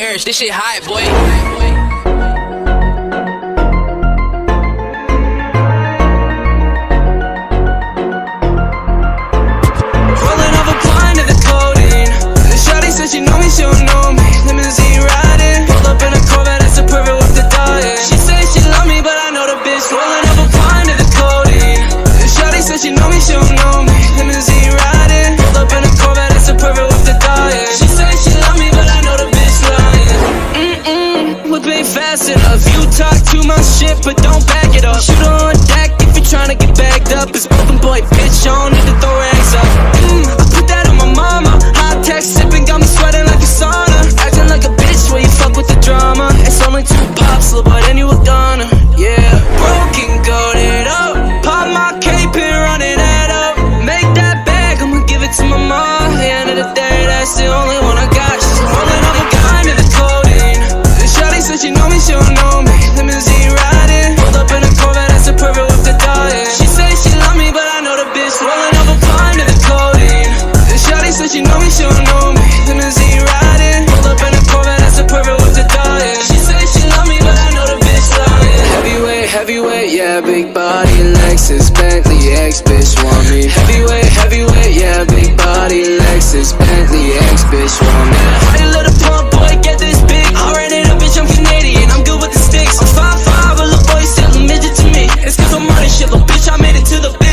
Paris, this shit hot, boy. Rolling up a blind to the codeine. The shawty said she know me, she don't know me. Limousine riding, pull up in a Corvette, that's a perfect with the diet. She said she love me, but I know the bitch. Rolling up a blind to the codeine. The shawty said she know me, she don't know me. Limousine riding, pull up in a Corvette, that's a perfect with the diet. She said she love me, but I know the bitch lying. Whip ain't fast enough. You talk too much shit, but don't back it up. Shoot on deck if you're trying to get bagged up. It's broken boy, bitch, I don't need to throw rags up. I put that on my mama. Hot tech sipping, got me sweating like a sauna. Acting like a bitch when you fuck with the drama. It's only 2 pops, little but then you were gonna. Yeah, broken, goated up. Pop my cape and run it that up. Make that bag, I'ma give it to my mom. At the end of the day, that's the only one I got. She's rolling up a kind of the codeine. The shawty said she know me, she don't know me. Limousine riding, pulled up in a Corvette, that's a perfect with the diet. She said she love me, but I know the bitch. Rolling up a kind of the codeine. The shawty said she know me, she don't know me. Limousine riding, pulled up in a Corvette, that's a perfect with the diet. She said she love me, but I know the bitch lying. Heavyweight, heavyweight, yeah, big body, Lexus, Bentley, ex-bitch want me. Heavyweight, heavyweight, yeah, big body, Lexus, Bentley, ex-bitch want me. How you let a pump boy get this big? I ran it up, bitch, I'm Canadian, I'm good with the sticks. I'm 5'5", a little boy still a midget to me. It's cause I'm running shit, little bitch, I made it to the big.